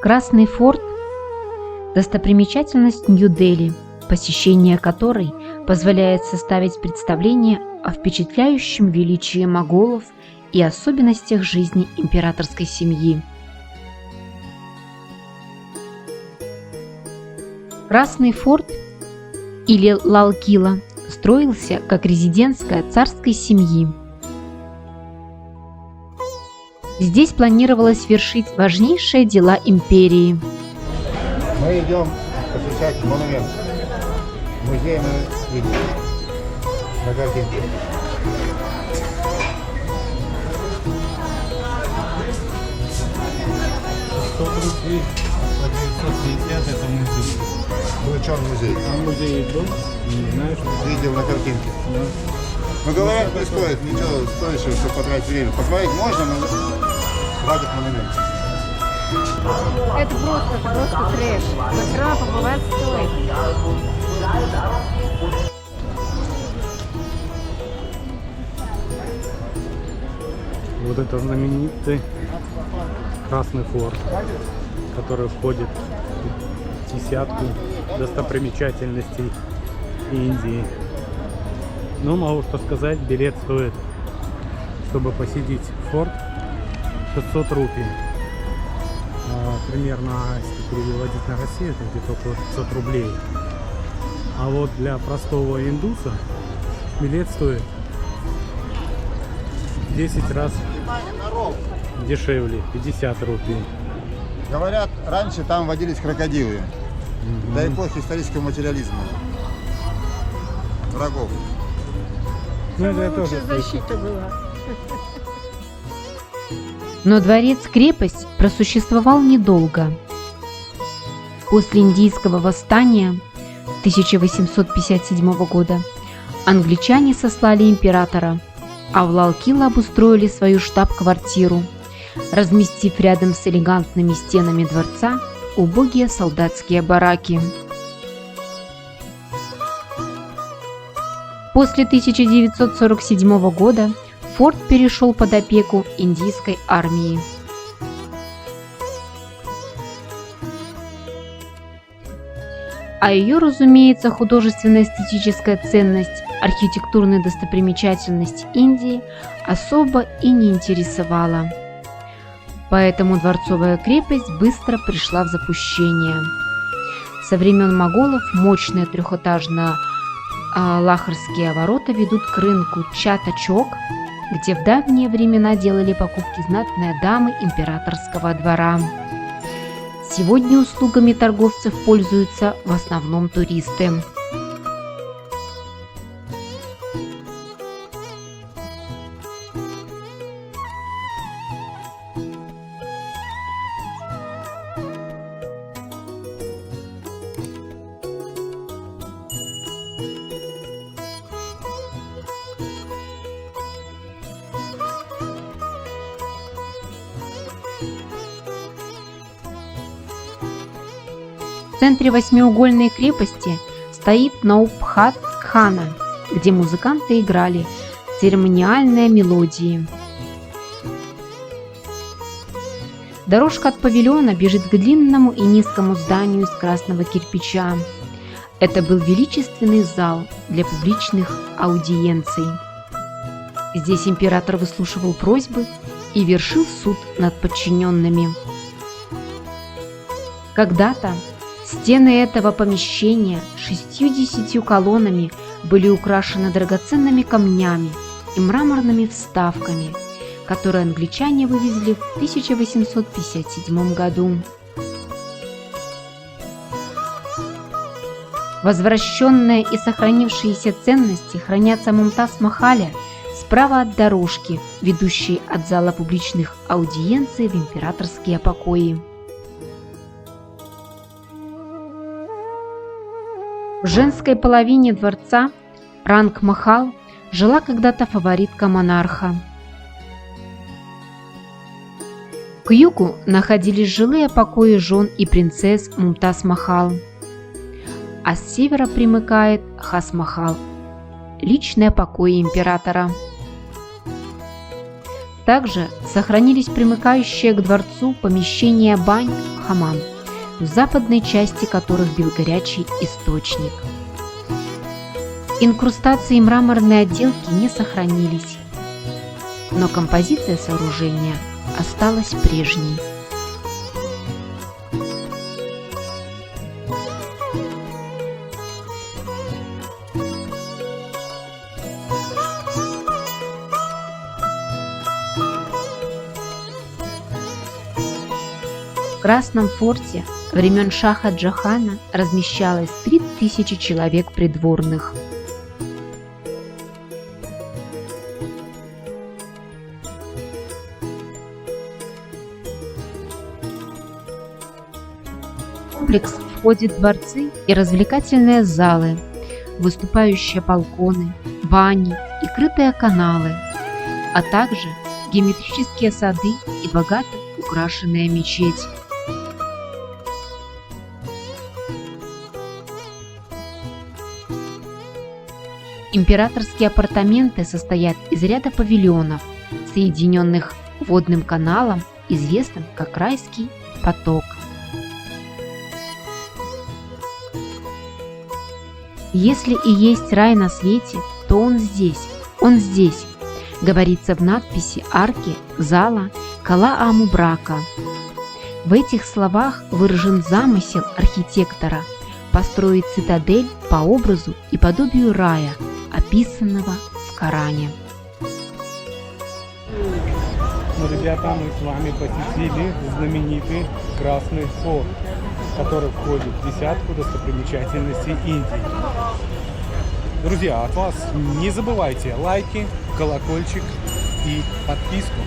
Красный форт – достопримечательность Нью-Дели, посещение которой позволяет составить представление о впечатляющем величии моголов и особенностях жизни императорской семьи. Красный форт или Лал-Кила строился как резиденция царской семьи. Здесь планировалось вершить важнейшие дела империи. Мы идем посещать монумент. Музей мы видим на картинке. Рублей по 950 это музей. Ну и чем музей? А музей был? Не знаю, что. Видел на картинке. Да. Ну говорят, не стоит ничего стоящего, чтобы потратить время. Посмотреть можно, но хватит монумент. Это просто трэш. Но все равно побывать стоит. Вот это знаменитый Красный форт, который входит в десятку достопримечательностей Индии. Ну, могу что сказать, билет стоит, чтобы посетить форт, 600 рупий. Примерно, если переводить на Россию, это где-то около 500 рублей. А вот для простого индуса билет стоит 10 раз дешевле, 50 рупий. Говорят, раньше там водились крокодилы. До эпохи исторического материализма. Врагов. Ну, это тоже Лучшая защита была. Но дворец-крепость просуществовал недолго. После индийского восстания 1857 года англичане сослали императора, а в Лал-Кила обустроили свою штаб-квартиру, разместив рядом с элегантными стенами дворца убогие солдатские бараки. После 1947 года форт перешел под опеку индийской армии. А ее, разумеется, художественно-эстетическая ценность, архитектурная достопримечательность Индии особо и не интересовала. Поэтому дворцовая крепость быстро пришла в запустение. Со времен моголов мощные трехэтажные лахорские ворота ведут к рынку Чата-Чок, где в давние времена делали покупки знатные дамы императорского двора. Сегодня услугами торговцев пользуются в основном туристы. В центре восьмиугольной крепости стоит Наубхат-Кхана, где музыканты играли церемониальные мелодии. Дорожка от павильона бежит к длинному и низкому зданию из красного кирпича. Это был величественный зал для публичных аудиенций. Здесь император выслушивал просьбы и вершил суд над подчиненными. Когда-то стены этого помещения 60 колоннами были украшены драгоценными камнями и мраморными вставками, которые англичане вывезли в 1857 году. Возвращенные и сохранившиеся ценности хранятся в Мумтаз-Махале справа от дорожки, ведущей от зала публичных аудиенций в императорские покои. В женской половине дворца Ранг-Махал жила когда-то фаворитка монарха. К югу находились жилые покои жен и принцесс Мумтаз-Махал, а с севера примыкает Хас-Махал, личные покои императора. Также сохранились примыкающие к дворцу помещения бань, хамам, в западной части которых бил горячий источник. Инкрустации и мраморные отделки не сохранились, но композиция сооружения осталась прежней. В Красном форте времен Шаха Джахана размещалось 3000 человек придворных. В комплекс входят дворцы и развлекательные залы, выступающие балконы, бани и крытые каналы, а также геометрические сады и богато украшенная мечеть. Императорские апартаменты состоят из ряда павильонов, соединенных водным каналом, известным как Райский поток. Если и есть рай на свете, то он здесь, говорится в надписи арки зала Кала-Аму-Брака. В этих словах выражен замысел архитектора построить цитадель по образу и подобию рая, описанного в Коране. Ну, ребята, мы с вами посетили знаменитый Красный форт, который входит в десятку достопримечательностей Индии. Друзья, от вас не забывайте лайки, колокольчик и подписку.